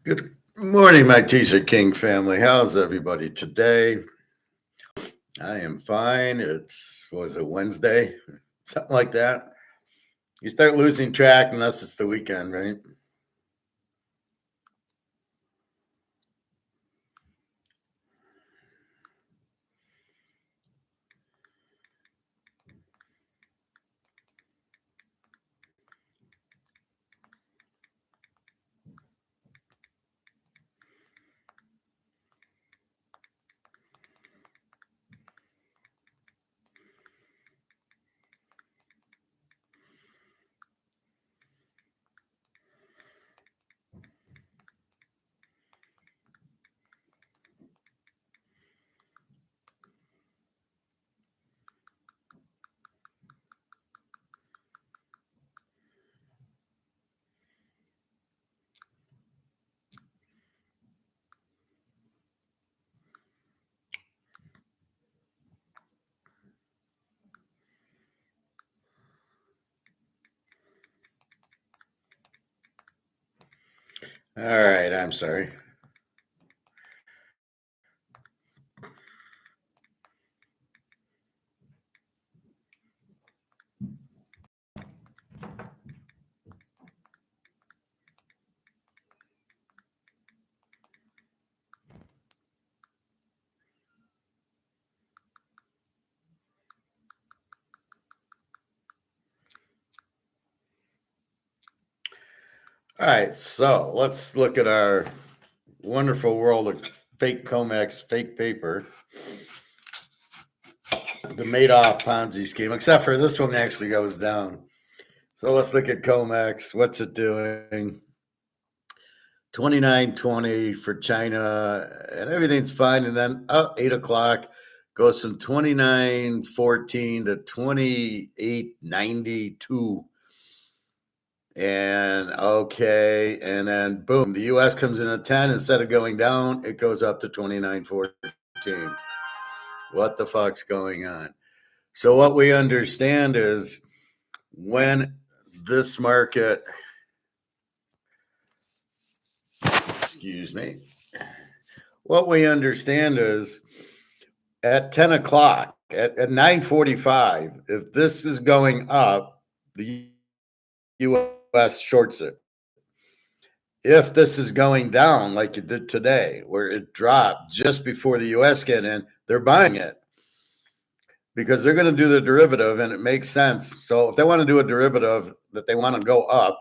Good morning, my Teaserking family. How's everybody today? I am fine. Was it Wednesday? Something like that. You start losing track unless it's the weekend, right? All right, I'm sorry. All right, so let's look at our wonderful world of fake comex, fake paper, the Madoff Ponzi scheme, except for this one actually goes down. So let's look at comex. What's it doing? 29.20 for China, and everything's fine. And then 8 o'clock goes from 29.14 to 28.92. And okay, and then boom, the US comes in at 10. Instead of going down, it goes up to 29.14. What the fuck's going on? So, what we understand is when this market, excuse me, what we understand is at 10 o'clock, at 9:45, if this is going up, the US shorts it. If this is going down like it did today, where it dropped just before the US get in, they're buying it because they're going to do the derivative and it makes sense. So if they want to do a derivative that they want to go up,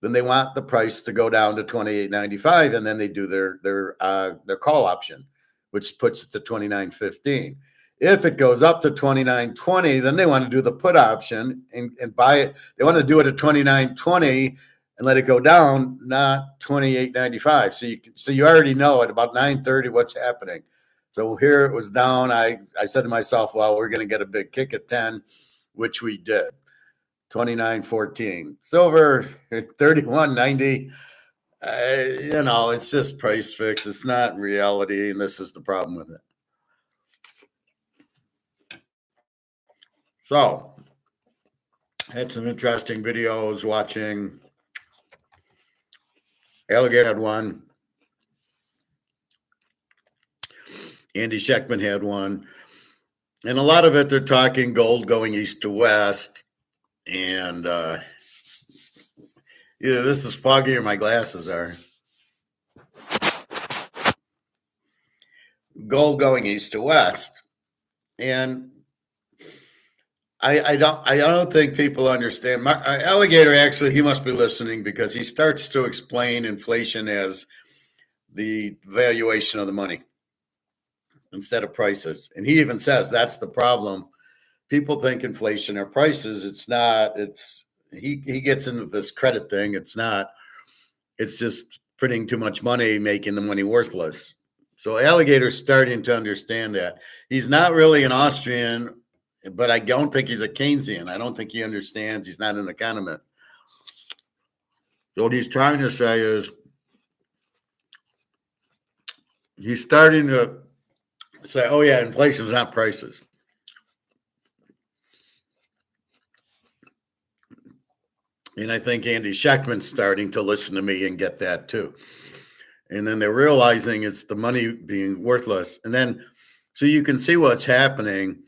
then they want the price to go down to 28.95, and then they do their call option, which puts it to 29.15. If it goes up to 29.20, then they want to do the put option and buy it. They want to do it at 29.20 and let it go down, not 28.95. So you already know at about 9:30 what's happening. So here it was down. I said to myself, well, we're going to get a big kick at 10, which we did. 29.14. Silver 31.90. It's just price fix. It's not reality, and this is the problem with it. So, had some interesting videos watching. Alligator had one. Andy Scheckman had one. And a lot of it, they're talking gold going east to west. And either this is foggy or my glasses are. Gold going east to west. And I don't think people understand. Alligator, actually, he must be listening because he starts to explain inflation as the valuation of the money instead of prices. And he even says that's the problem. People think inflation are prices. It's not. He gets into this credit thing. It's not. It's just printing too much money, making the money worthless. So Alligator's starting to understand that. He's not really an Austrian, but I don't think he's a Keynesian. I don't think he understands. He's not an economist. So what he's trying to say is he's starting to say, oh, yeah, inflation is not prices. And I think Andy Scheckman's starting to listen to me and get that too. and then they're realizing it's the money being worthless. And then, so you can see what's happening.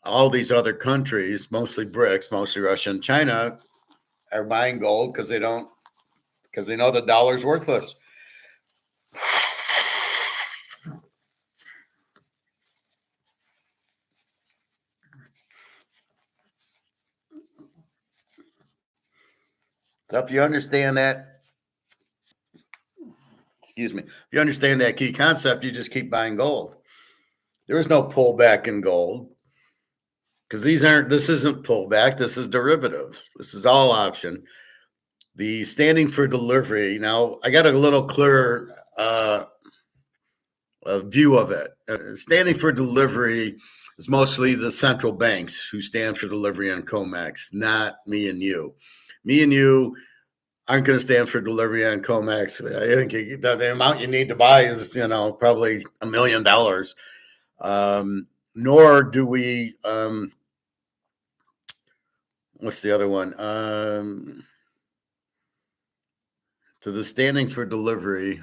All these other countries, mostly BRICS, mostly Russia and China, are buying gold because they know the dollar's worthless. So if you understand that, excuse me, if you understand that key concept, you just keep buying gold. There is no pullback in gold because this isn't pullback. This is derivatives. This is all option. The standing for delivery. Now I got a little clearer view of it. Standing for delivery is mostly the central banks who stand for delivery on COMEX, not me and you. Me and you aren't going to stand for delivery on COMEX. I think the amount you need to buy is, probably $1 million. Nor do we. What's the other one? So the standing for delivery.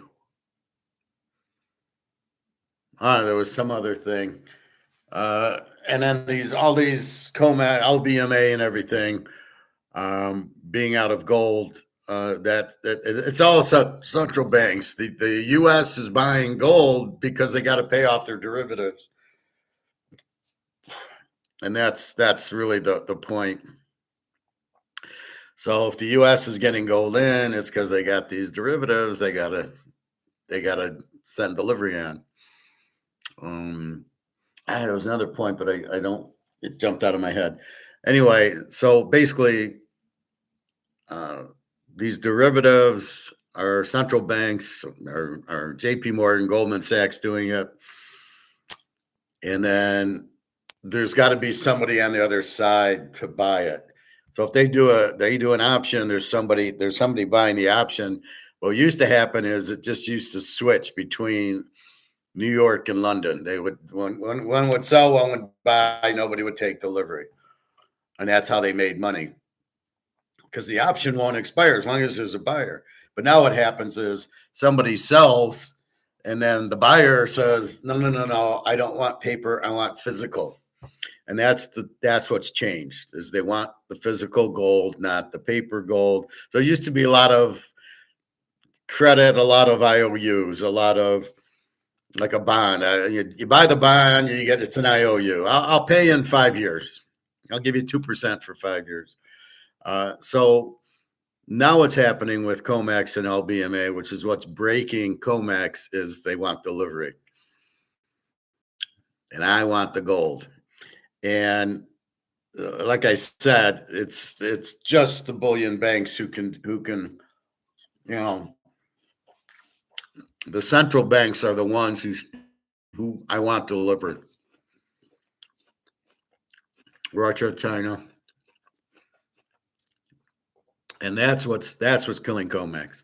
There was some other thing. And then all these COMEX, LBMA, and everything being out of gold. That it's all central banks. The U.S. is buying gold because they got to pay off their derivatives, and that's really the point. So if the U.S. is getting gold in, it's because they got these derivatives. They gotta send delivery on. There was another point, but I don't. It jumped out of my head. Anyway, so basically, these derivatives are central banks, or J.P. Morgan, Goldman Sachs doing it, and then there's got to be somebody on the other side to buy it. So if they do an option, there's somebody buying the option. What used to happen is it just used to switch between New York and London. They would one would sell, one would buy, nobody would take delivery, and that's how they made money. Because the option won't expire as long as there's a buyer. But now what happens is somebody sells, and then the buyer says, no, I don't want paper, I want physical. And that's what's changed, is they want the physical gold, not the paper gold. So it used to be a lot of credit, a lot of IOUs, a lot of like a bond. You buy the bond, it's an IOU. I'll pay you in 5 years. I'll give you 2% for 5 years. So now what's happening with COMEX and LBMA, which is what's breaking COMEX, is they want delivery. And I want the gold. And like I said, it's just the bullion banks who can, the central banks are the ones who I want delivered. Russia, China. And that's what's killing COMEX.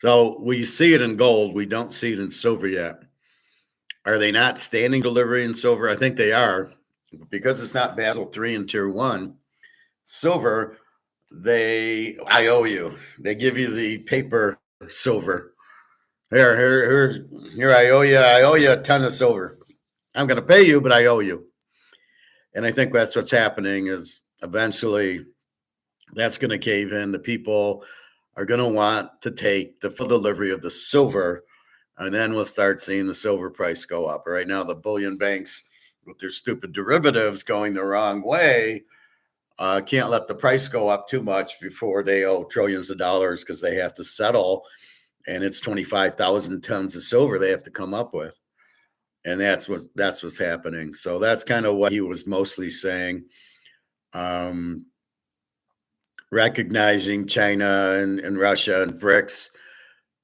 So we see it in gold. We don't see it in silver yet. Are they not standing delivery in silver? I think they are, because it's not Basel III and Tier 1. Silver, I owe you. They give you the paper silver. Here, I owe you a ton of silver. I'm going to pay you, but I owe you. And I think that's what's happening, is eventually that's going to cave in. The people are going to want to take the full delivery of the silver, and then we'll start seeing the silver price go up. Right now, the bullion banks, with their stupid derivatives going the wrong way, can't let the price go up too much before they owe trillions of dollars, because they have to settle, and it's 25,000 tons of silver they have to come up with. And that's what's happening. So that's kind of what he was mostly saying. Recognizing China and Russia and BRICS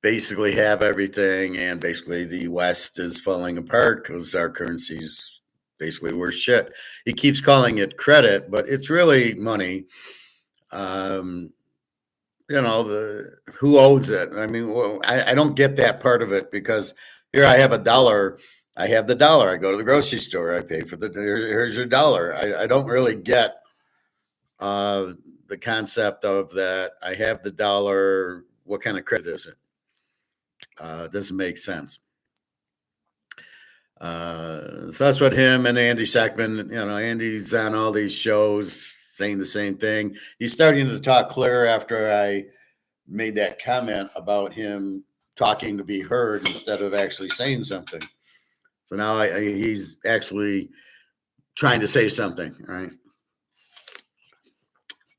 basically have everything, and basically the West is falling apart because our currency's basically worth shit. He keeps calling it credit, but it's really money. Who owns it? I mean, I don't get that part of it, because here I have a dollar. I have the dollar. I go to the grocery store. I pay for here's your dollar. I don't really get the concept of that. I have the dollar. What kind of credit is it? Doesn't make sense. So that's what him and Andy Sackman, Andy's on all these shows saying the same thing. He's starting to talk clear after I made that comment about him talking to be heard instead of actually saying something. So now he's actually trying to say something, right?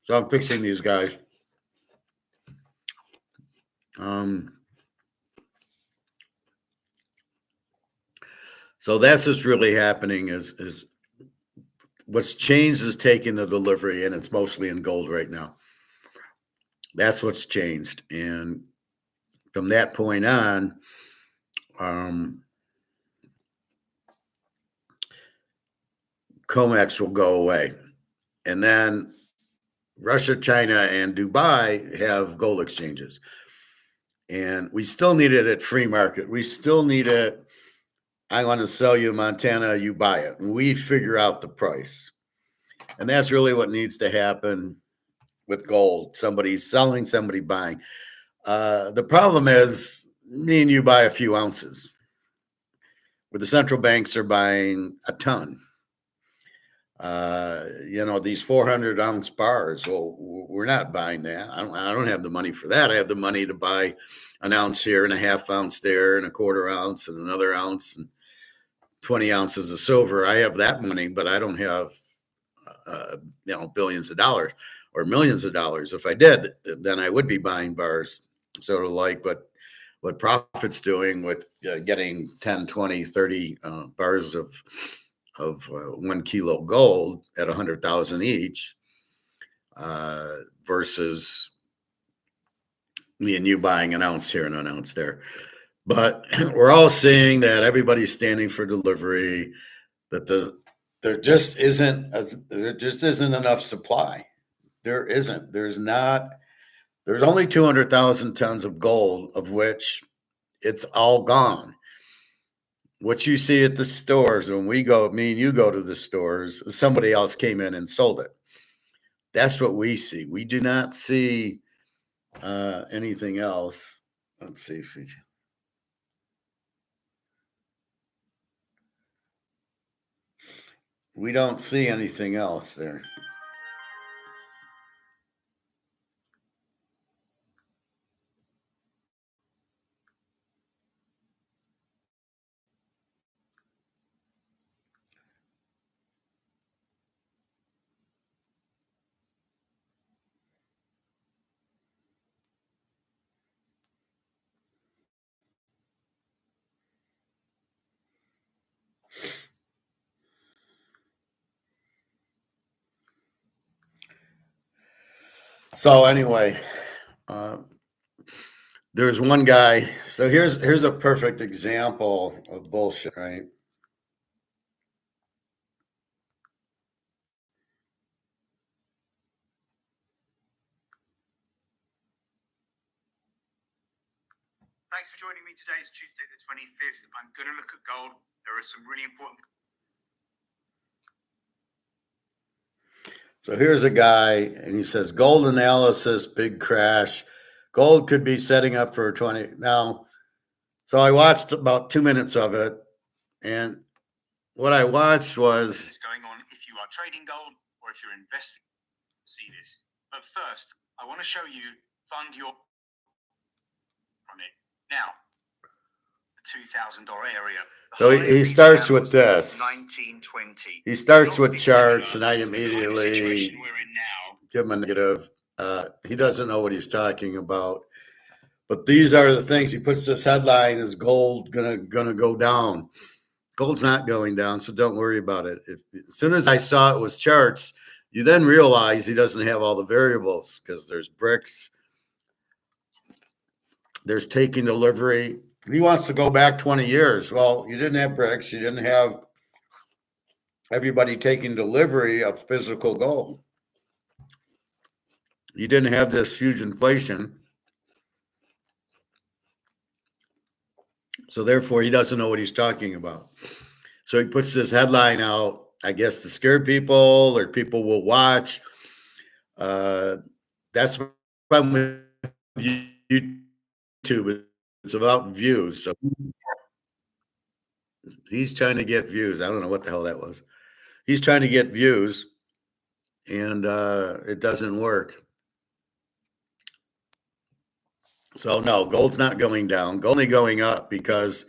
So I'm fixing these guys. So that's what's really happening is what's changed is taking the delivery, and it's mostly in gold right now. That's what's changed. And from that point on, comex will go away. And then Russia, China, and Dubai have gold exchanges. And we still need it at free market. We still need it. I want to sell you Montana, you buy it. And we figure out the price. And that's really what needs to happen with gold. Somebody's selling, somebody buying. The problem is me and you buy a few ounces, where the central banks are buying a ton. These 400-ounce bars. Well, we're not buying that. I don't have the money for that. I have the money to buy an ounce here and a half ounce there and a quarter ounce and another ounce and 20 ounces of silver. I have that money, but I don't have, billions of dollars or millions of dollars. If I did, then I would be buying bars. Sort of like what Profit's doing with getting 10, 20, 30 bars of 1 kilo gold at 100,000 each, versus me and you buying an ounce here and an ounce there. But we're all seeing that everybody's standing for delivery, that there just isn't enough supply. There isn't. There's only 200,000 tons of gold, of which it's all gone. What you see at the stores when me and you go to the stores, somebody else came in and sold it. That's what we see. We do not see anything else. Let's see if we don't see anything else there. So anyway, there's one guy. So here's a perfect example of bullshit, right? Thanks for joining me today. It's Tuesday the 25th. I'm going to look at gold. There are some really important. So here's a guy, and he says, gold analysis, big crash. Gold could be setting up for 20. Now, so I watched about 2 minutes of it, and what I watched was what's going on if you are trading gold or if you're investing. See this. But first, I want to show you fund your on it. Now, the $2,000 area. So he starts with this. 1920. He starts with charts, and I immediately give him a negative. He doesn't know what he's talking about. But these are the things. He puts this headline: "Is gold gonna go down?" Gold's not going down, so don't worry about it. As soon as I saw it was charts, you then realize he doesn't have all the variables, because there's bricks, there's taking delivery. He wants to go back 20 years. Well, you didn't have bricks. You didn't have everybody taking delivery of physical gold. You didn't have this huge inflation. So therefore, he doesn't know what he's talking about. So he puts this headline out, I guess, to scare people, or people will watch. That's why I'm with YouTube. It's about views. So he's trying to get views. I don't know what the hell that was. He's trying to get views, and it doesn't work. So no, gold's not going down. Gold only going up because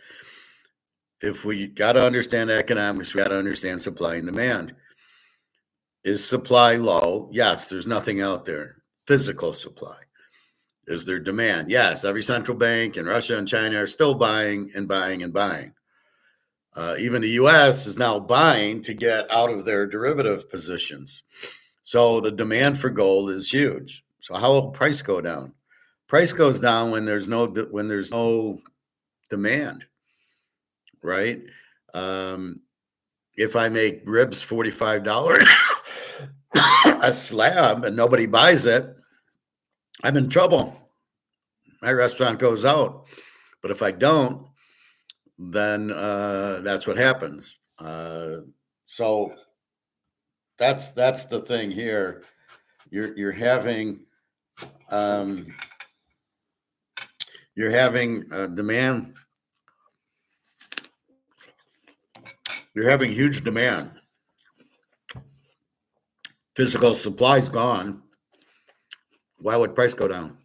if we got to understand economics, we got to understand supply and demand. Is supply low? Yes, there's nothing out there. Physical supply. Is there demand? Yes, every central bank in Russia and China are still buying and buying and buying. Even the US is now buying to get out of their derivative positions. So the demand for gold is huge. So how will price go down? Price goes down when there's no demand, right? Um, if I make ribs $45 a slab and nobody buys it, I'm in trouble. My restaurant goes out. But if I don't, then that's what happens. So that's the thing here. You're having demand. You're having huge demand. Physical supply's gone. Why would price go down?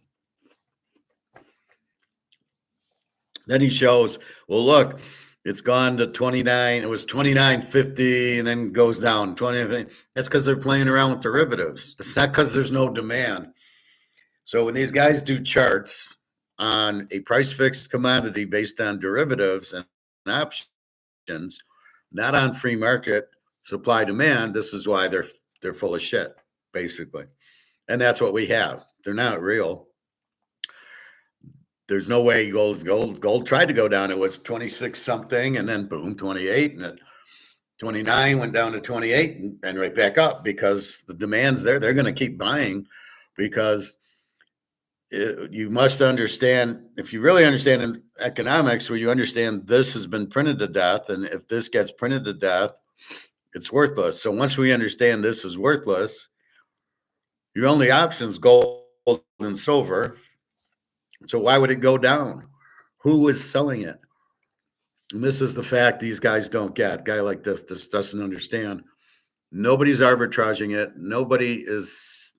Then he shows, well, look, it's gone to 29. It was 29.50 and then goes down 20. That's because they're playing around with derivatives. It's not because there's no demand. So when these guys do charts on a price fixed commodity based on derivatives and options, not on free market supply demand, this is why they're full of shit, basically. And that's what we have. They're not real. There's no way gold tried to go down. It was 26 something and then boom, 28, and then 29 went down to 28 and right back up because the demand's there. They're going to keep buying because you must understand, if you really understand in economics, where you understand this has been printed to death, and if this gets printed to death, it's worthless. So once we understand this is worthless, your only options gold and silver. So why would it go down? Who is selling it? And this is the fact these guys don't get. A guy like this doesn't understand. Nobody's arbitraging it. Nobody is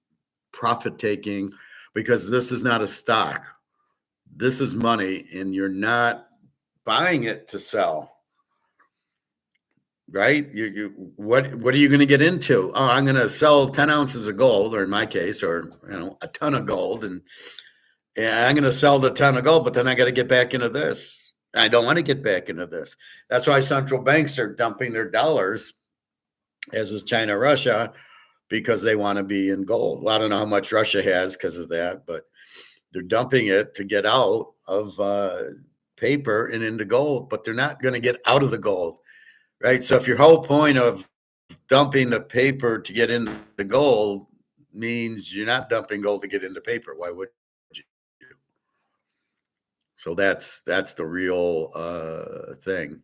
profit taking because this is not a stock. This is money, and you're not buying it to sell. Right? What are you going to get into? Oh, I'm going to sell 10 ounces of gold, or in my case, or a ton of gold, and I'm going to sell the ton of gold, but then I got to get back into this. I don't want to get back into this. That's why central banks are dumping their dollars, as is China, Russia, because they want to be in gold. Well, I don't know how much Russia has because of that, but they're dumping it to get out of paper and into gold, but they're not going to get out of the gold, right? So if your whole point of dumping the paper to get into the gold means you're not dumping gold to get into paper, why would you? So that's the real thing.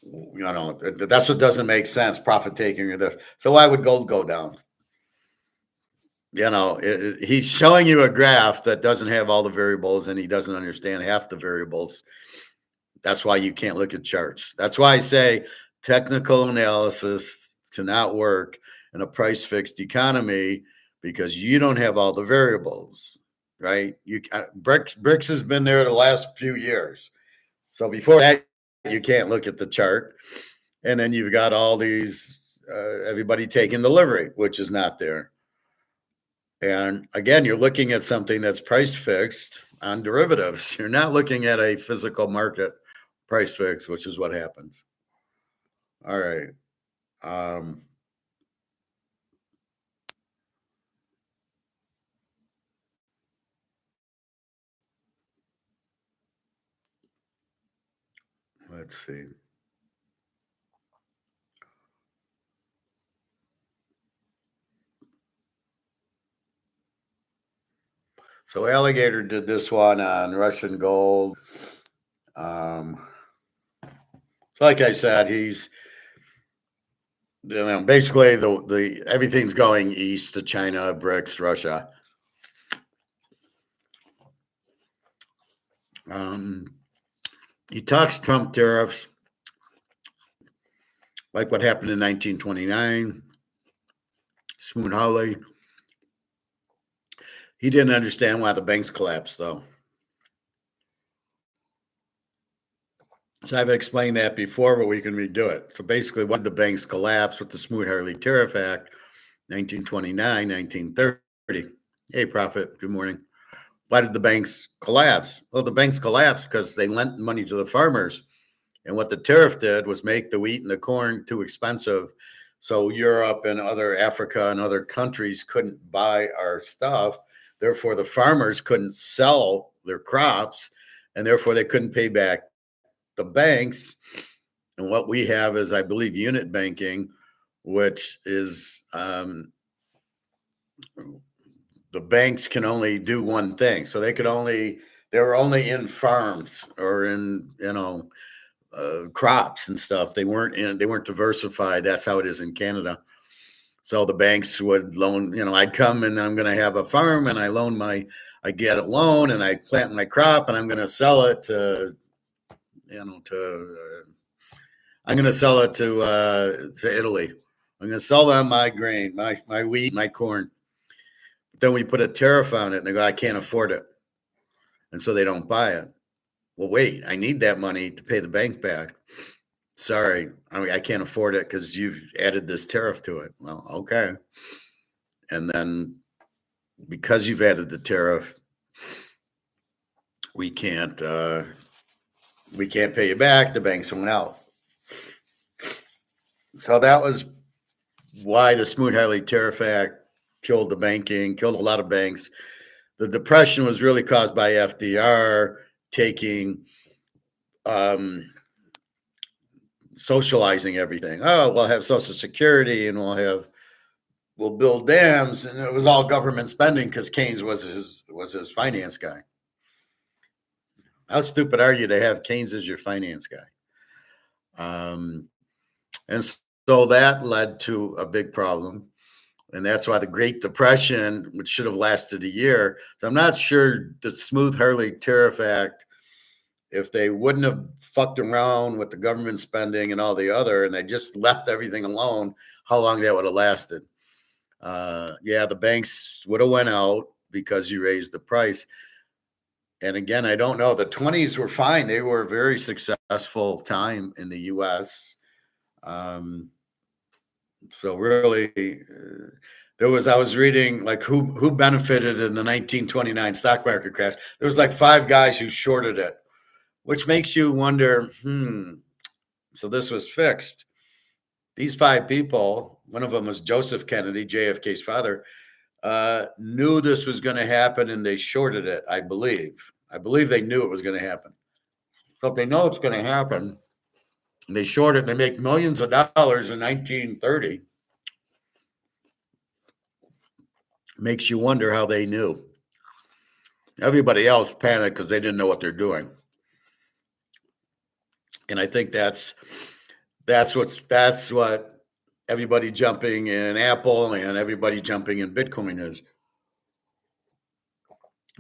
That's what doesn't make sense. Profit taking or this. So why would gold go down? He's showing you a graph that doesn't have all the variables, and he doesn't understand half the variables. That's why you can't look at charts. That's why I say technical analysis cannot work in a price fixed economy because you don't have all the variables, right? BRICS has been there the last few years. So before that, you can't look at the chart. And then you've got all these, everybody taking delivery, which is not there. And again, you're looking at something that's price fixed on derivatives. You're not looking at a physical market price fix, which is what happens. All right. Let's see. So Alligator did this one on Russian gold. Like I said, he's basically the everything's going east to China, BRICS, Russia. He talks Trump tariffs, like what happened in 1929, Smoot-Hawley. He didn't understand why the banks collapsed, though. So I've explained that before, but we can redo it. So basically, why did the banks collapse with the Smoot-Hawley Tariff Act, 1929, 1930? Hey, Prophet, good morning. Why did the banks collapse? Well, the banks collapsed because they lent money to the farmers. And what the tariff did was make the wheat and the corn too expensive. So Europe and other Africa and other countries couldn't buy our stuff. Therefore, the farmers couldn't sell their crops, and therefore they couldn't pay back the banks. And what we have is, I believe, unit banking, which is the banks can only do one thing. So they were only in farms or in, crops and stuff. They weren't diversified. That's how it is in Canada. So the banks would loan, I'd come and I'm going to have a farm and I get a loan and I plant my crop and I'm going to sell it to, I'm going to sell it to Italy. I'm going to sell them my grain, my wheat, my corn. Then we put a tariff on it and they go, I can't afford it. And so they don't buy it. Well, wait, I need that money to pay the bank back. Sorry, I can't afford it because you've added this tariff to it. Well, okay. And then because you've added the tariff, we can't pay you back. The banks went out. So that was why the Smoot-Hawley Tariff Act killed the banking, killed a lot of banks. The Depression was really caused by FDR taking socializing everything. Oh, we'll have Social Security and we'll build dams, and it was all government spending because Keynes was his finance guy. How stupid are you to have Keynes as your finance guy? And so that led to a big problem. And that's why the Great Depression, which should have lasted a year. So I'm not sure the Smoot-Hawley Tariff Act, if they wouldn't have fucked around with the government spending and all the other, and they just left everything alone, how long that would have lasted. Yeah, the banks would have went out because you raised the price. And again, I don't know. The 20s were fine. They were a very successful time in the U.S. So really, I was reading like who benefited in the 1929 stock market crash. There was like 5 guys who shorted it, which makes you wonder, so this was fixed. These 5 people, one of them was Joseph Kennedy, JFK's father, knew this was going to happen and they shorted it, I believe. I believe they knew it was going to happen. So if they know it's going to happen, and they short it, and they make millions of dollars in 1930, makes you wonder how they knew. Everybody else panicked because they didn't know what they're doing. And I think that's what everybody jumping in Apple and everybody jumping in Bitcoin is.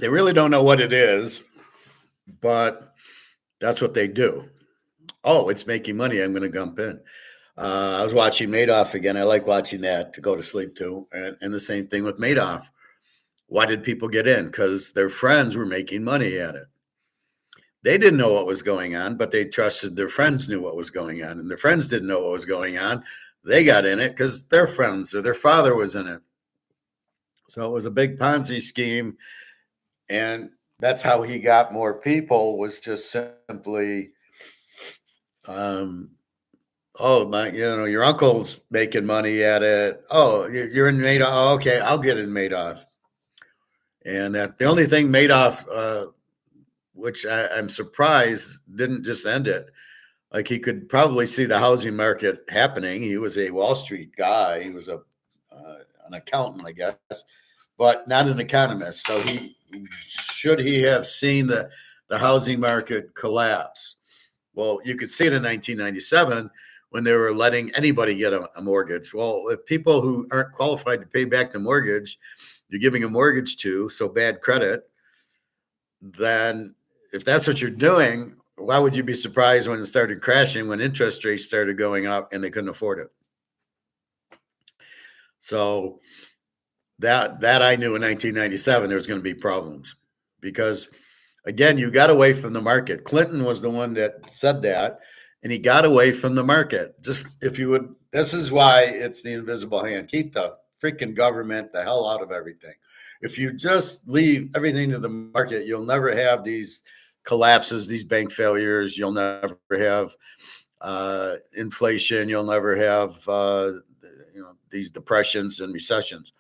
They really don't know what it is, but that's what they do. Oh, it's making money. I'm going to jump in. I was watching Madoff again. I like watching that to go to sleep too. And the same thing with Madoff. Why did people get in? Because their friends were making money at it. They didn't know what was going on, but they trusted their friends knew what was going on. And their friends didn't know what was going on. They got in it because their friends or their father was in it. So it was a big Ponzi scheme. And that's how he got more people, was just simply, your uncle's making money at it. Oh, you're in Madoff. Oh, okay, I'll get in Madoff. And that's the only thing Madoff, which I'm surprised didn't just end it. Like, he could probably see the housing market happening. He was a Wall Street guy. He was an accountant, I guess, but not an economist. So should he have seen the housing market collapse? Well, you could see it in 1997 when they were letting anybody get a mortgage. Well, if people who aren't qualified to pay back the mortgage, you're giving a mortgage to, so bad credit, then if that's what you're doing, why would you be surprised when it started crashing, when interest rates started going up and they couldn't afford it? So that I knew in 1997 there was going to be problems because, again, you got away from the market. Clinton was the one that said that, and he got away from the market. Just if you would, this is why it's the invisible hand. Keep the freaking government the hell out of everything. If you just leave everything to the market, you'll never have these collapses, these bank failures. You'll never have inflation. You'll never have these depressions and recessions.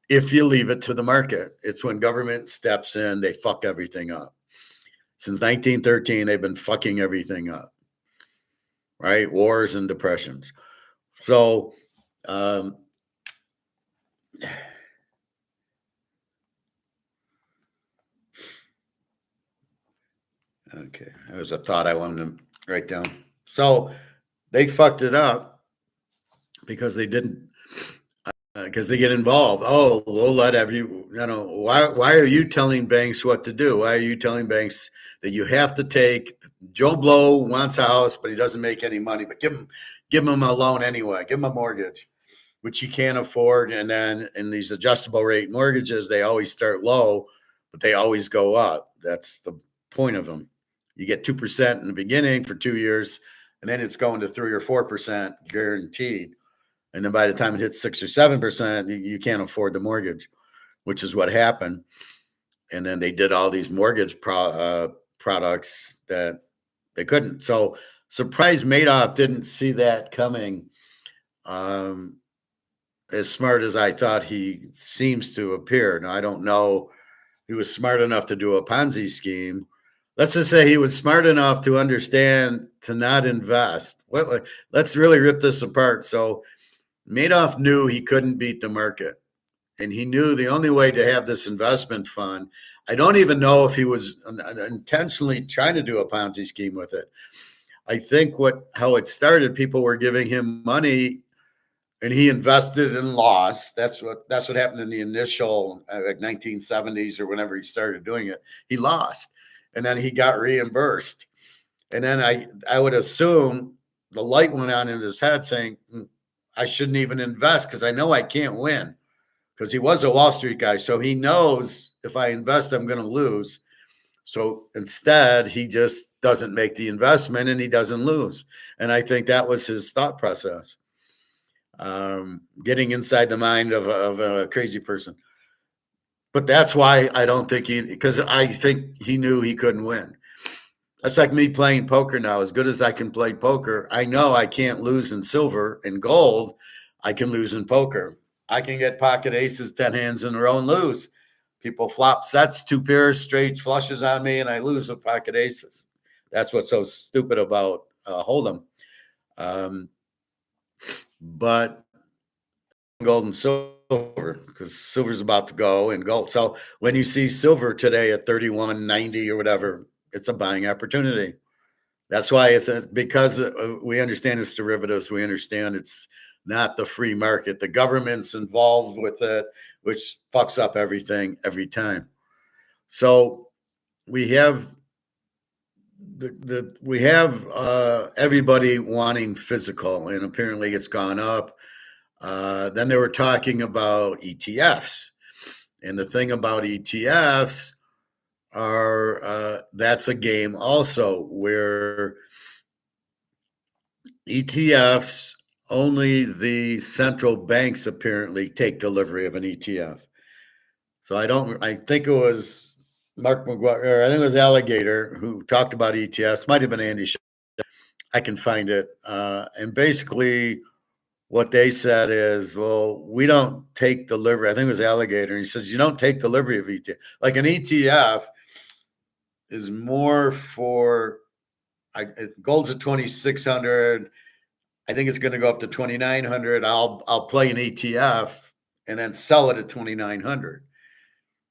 If you leave it to the market, it's when government steps in, they fuck everything up. Since 1913, they've been fucking everything up, right? Wars and depressions. So, okay, that was a thought I wanted to write down. So they fucked it up because they didn't, because they get involved. Oh, we'll let why are you telling banks what to do? Why are you telling banks that you have to take? Joe Blow wants a house, but he doesn't make any money, but give him a loan anyway. Give him a mortgage, which he can't afford. And then in these adjustable rate mortgages, they always start low, but they always go up. That's the point of them. You get 2% in the beginning for 2 years, and then it's going to 3 or 4% guaranteed. And then by the time it hits 6 or 7%, you can't afford the mortgage, which is what happened. And then they did all these mortgage products that they couldn't. So surprised Madoff didn't see that coming. As smart as I thought he seems to appear. Now, I don't know. He was smart enough to do a Ponzi scheme. Let's just say he was smart enough to understand to not invest. Let's really rip this apart. So Madoff knew he couldn't beat the market. And he knew the only way to have this investment fund, I don't even know if he was intentionally trying to do a Ponzi scheme with it. I think how it started, people were giving him money and he invested and lost. That's what happened in the initial like 1970s or whenever he started doing it. He lost, and then he got reimbursed. And then I would assume the light went on in his head saying, I shouldn't even invest because I know I can't win, because he was a Wall Street guy. So he knows if I invest, I'm going to lose. So instead, he just doesn't make the investment and he doesn't lose. And I think that was his thought process. Getting inside the mind of a crazy person. But that's why I don't think because I think he knew he couldn't win. That's like me playing poker now. As good as I can play poker, I know I can't lose in silver and gold. I can lose in poker. I can get pocket aces, 10 hands in a row and lose. People flop sets, 2 pairs, straights, flushes on me, and I lose with pocket aces. That's what's so stupid about Hold'em. But gold and silver, because silver's about to go and gold. So when you see silver today at 31.90 or whatever, it's a buying opportunity. That's why because we understand it's derivatives. We understand it's not the free market. The government's involved with it, which fucks up everything every time. So we have everybody wanting physical, and apparently it's gone up. Then they were talking about ETFs, and the thing about ETFs are that's a game also where ETFs, only the central banks apparently take delivery of an ETF. So I think it was Mark McGuire, or I think it was Alligator who talked about ETFs. Might have been Andy. I can find it. And basically what they said is, well, we don't take delivery. I think it was Alligator. He says, you don't take delivery of ETF. Like an ETF is more for, gold's at 2,600. I think it's going to go up to 2,900. I'll play an ETF and then sell it at 2,900.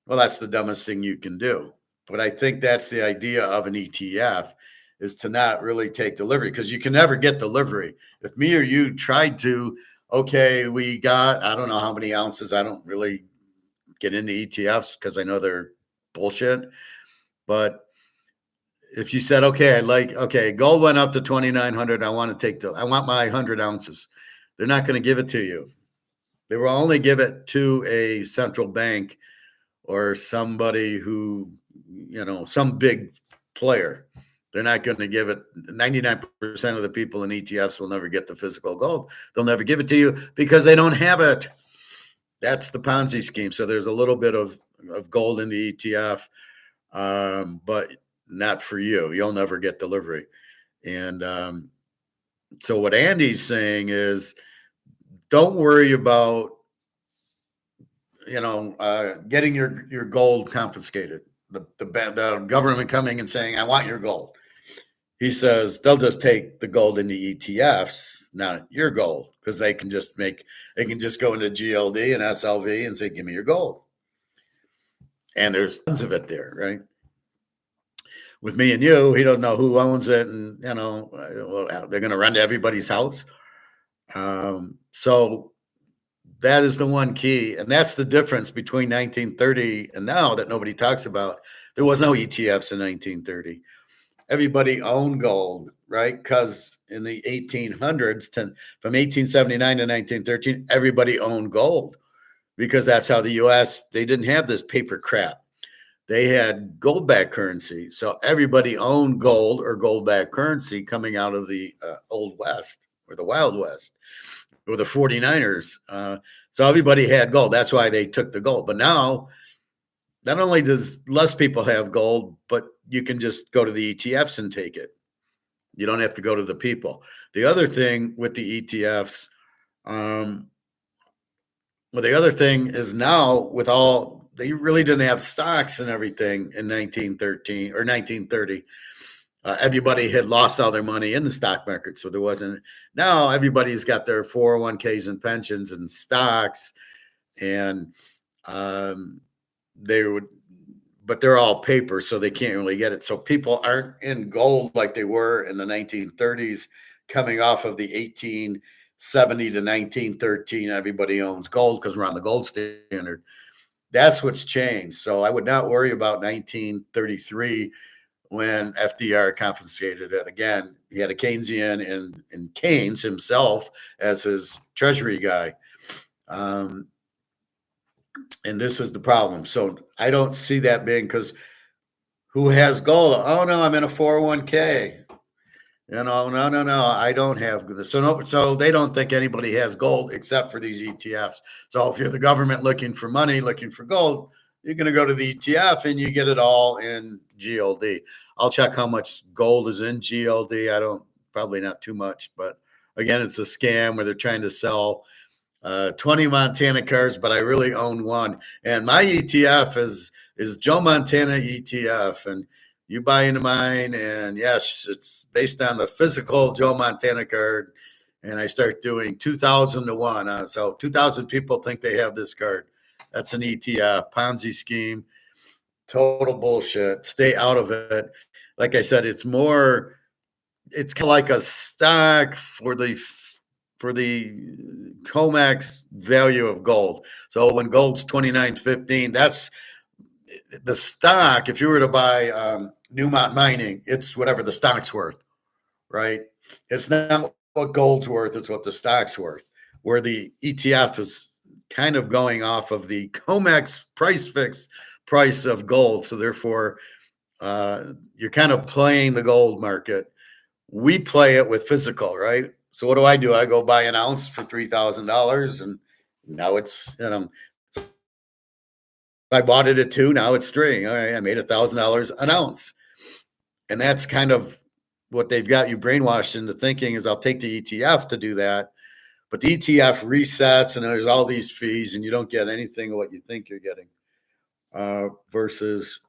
Well, that's the dumbest thing you can do. But I think that's the idea of an ETF, is to not really take delivery, because you can never get delivery. If me or you tried to, okay, we got, I don't know how many ounces. I don't really get into ETFs because I know they're bullshit. But if you said, okay, gold went up to 2,900, I want my 100 ounces. They're not going to give it to you. They will only give it to a central bank or somebody who, some big player. They're not going to give it. 99% of the people in ETFs will never get the physical gold. They'll never give it to you because they don't have it. That's the Ponzi scheme. So there's a little bit of gold in the ETF, but not for you. You'll never get delivery. And so what Andy's saying is, don't worry about getting your gold confiscated. The government coming and saying, I want your gold. He says they'll just take the gold in the ETFs, not your gold, because they can just go into GLD and SLV and say, give me your gold. And there's tons of it there, right? With me and you, he don't know who owns it, and they're going to run to everybody's house. So that is the one key, and that's the difference between 1930 and now that nobody talks about. There was no ETFs in 1930. Everybody owned gold, right? Because in the 1800s, from 1879 to 1913, everybody owned gold because that's how the U.S., they didn't have this paper crap. They had gold-backed currency. So everybody owned gold or gold-backed currency coming out of the Old West or the Wild West or the 49ers. So everybody had gold. That's why they took the gold. But now, not only does less people have gold, but you can just go to the ETFs and take it. You don't have to go to the people. The other thing with the ETFs, the other thing is now they really didn't have stocks and everything in 1913 or 1930. Everybody had lost all their money in the stock market, so there wasn't. Now everybody's got their 401ks and pensions and stocks, and but they're all paper, so they can't really get it. So people aren't in gold like they were in the 1930s, coming off of the 1870 to 1913. Everybody owns gold because we're on the gold standard. That's what's changed. So I would not worry about 1933 when FDR confiscated it. Again, he had a Keynesian and Keynes himself as his treasury guy. And this is the problem. So I don't see that being, because who has gold? Oh, no, I'm in a 401k. No, I don't have this. So they don't think anybody has gold except for these ETFs. So if you're the government looking for money, looking for gold, you're going to go to the ETF and you get it all in GLD. I'll check how much gold is in GLD. Probably not too much, but again, it's a scam where they're trying to sell 20 Montana cars, but I really own one. And my ETF is Joe Montana ETF. And you buy into mine, and yes, it's based on the physical Joe Montana card. And I start doing 2,000 to 1. So 2,000 people think they have this card. That's an ETF, Ponzi scheme, total bullshit. Stay out of it. Like I said, it's kind of like a stock for the comex value of gold. So when gold's 29.15, that's the stock. If you were to buy Newmont Mining, it's whatever the stock's worth, right? It's not what gold's worth, it's what the stock's worth. Where the ETF is kind of going off of the comex fixed price of gold. So therefore, you're kind of playing the gold market. We play it with physical, right? So what do? I go buy an ounce for $3,000, and now it's, I bought it at 2, now it's 3. All right, I made $1,000 an ounce. And that's kind of what they've got you brainwashed into thinking is I'll take the ETF to do that. But the ETF resets and there's all these fees and you don't get anything of what you think you're getting versus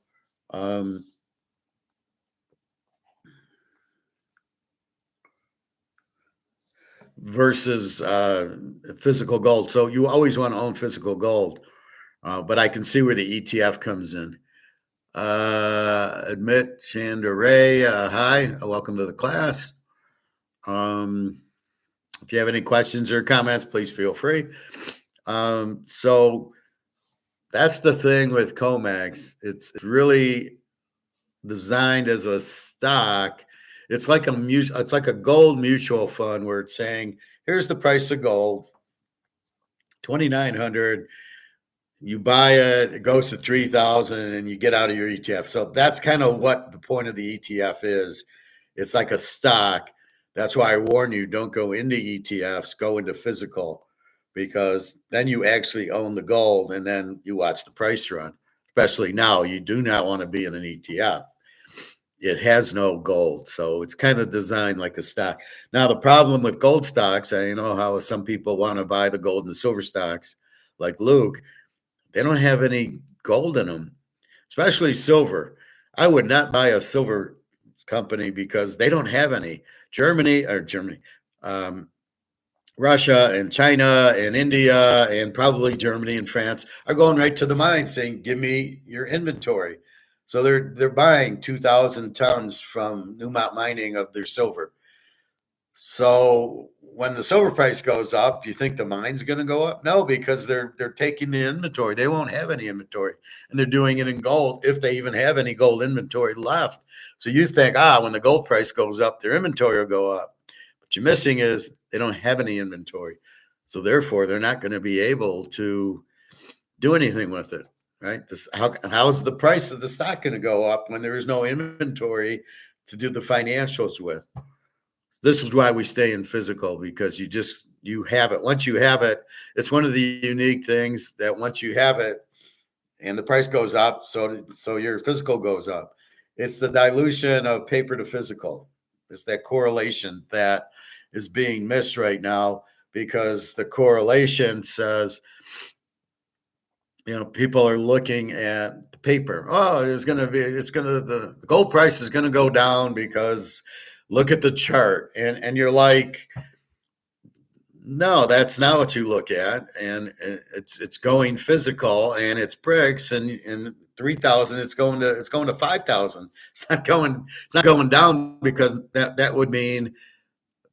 physical gold. So you always want to own physical gold. But I can see where the ETF comes in. Admit Chandaray, hi, welcome to the class. If you have any questions or comments, please feel free. So that's the thing with comex. It's really designed as a stock. It's like a gold mutual fund where it's saying, here's the price of gold, 2,900. You buy it, it goes to 3,000, and you get out of your ETF. So that's kind of what the point of the ETF is. It's like a stock. That's why I warn you, don't go into ETFs, go into physical, because then you actually own the gold and then you watch the price run. Especially now, you do not want to be in an ETF. It has no gold. So it's kind of designed like a stock. Now, the problem with gold stocks, I know how some people want to buy the gold and the silver stocks like Luke, they don't have any gold in them, especially silver. I would not buy a silver company because they don't have any. Germany, um, Russia and China and India and probably Germany and France are going right to the mine saying, "Give me your inventory." So they're buying 2,000 tons from Newmont Mining of their silver. So when the silver price goes up, do you think the mine's going to go up? No, because they're taking the inventory. They won't have any inventory, and they're doing it in gold if they even have any gold inventory left. So you think, when the gold price goes up, their inventory will go up. What you're missing is they don't have any inventory. So therefore, they're not going to be able to do anything with it, right? How is the price of the stock going to go up when there is no inventory to do the financials with? This is why we stay in physical, because you have it. Once you have it, it's one of the unique things that once you have it and the price goes up, so your physical goes up. It's the dilution of paper to physical. It's that correlation that is being missed right now, because the correlation says, people are looking at the paper. Oh, the gold price is going to go down because look at the chart. And you're like, no, that's not what you look at. And it's going physical, and it's bricks, and 3,000, it's going to 5,000. It's not going down, because that would mean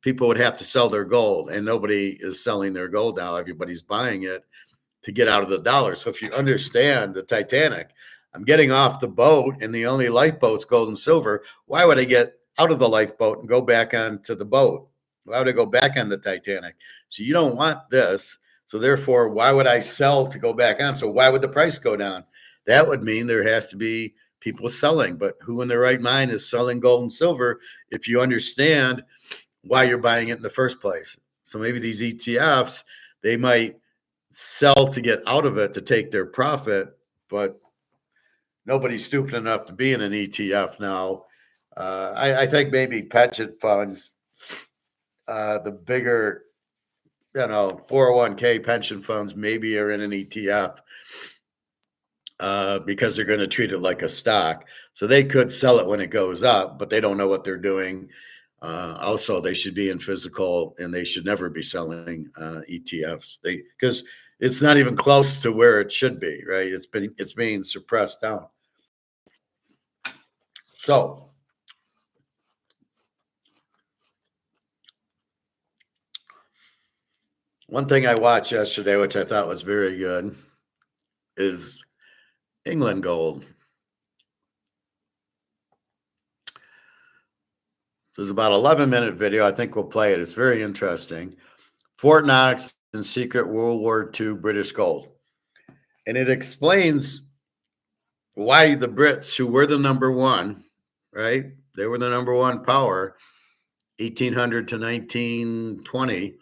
people would have to sell their gold, and nobody is selling their gold now. Everybody's buying it to get out of the dollar. So if you understand the Titanic, I'm getting off the boat and the only lifeboat's gold and silver. Why would I get out of the lifeboat and go back onto the boat? Why would I go back on the Titanic? So you don't want this. So therefore, why would I sell to go back on? So why would the price go down? That would mean there has to be people selling. But who in their right mind is selling gold and silver if you understand why you're buying it in the first place? So maybe these ETFs, they might sell to get out of it to take their profit, but nobody's stupid enough to be in an ETF now. I think maybe pension funds, the bigger, 401k pension funds, maybe are in an ETF because they're going to treat it like a stock. So they could sell it when it goes up, but they don't know what they're doing. Also, they should be in physical, and they should never be selling ETFs. Because it's not even close to where it should be, right? It's being suppressed down. So one thing I watched yesterday, which I thought was very good, is England Gold. There's about 11-minute video. I think we'll play it. It's very interesting. Fort Knox and secret World War II British gold. And it explains why the Brits, who were the number one, right? They were the number one power, 1800 to 1920.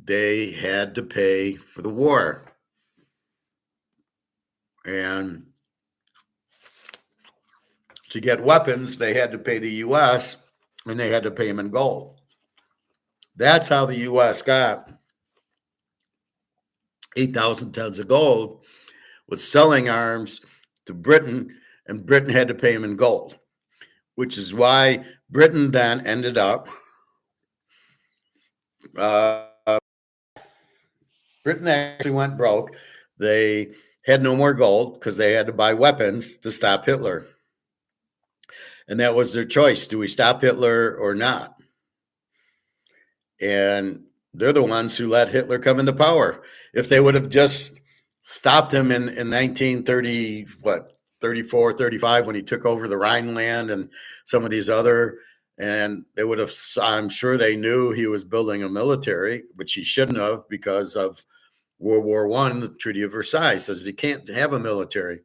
They had to pay for the war. And to get weapons, they had to pay the U.S., and they had to pay them in gold. That's how the U.S. got 8,000 tons of gold, was selling arms to Britain, and Britain had to pay them in gold, which is why Britain then ended up, Britain actually went broke. They had no more gold because they had to buy weapons to stop Hitler. And that was their choice. Do we stop Hitler or not? And they're the ones who let Hitler come into power. If they would have just stopped him in 1930, 34, 35 when he took over the Rhineland and some of these other, and they would have, I'm sure they knew he was building a military, which he shouldn't have because of World War I. The Treaty of Versailles says you can't have a military.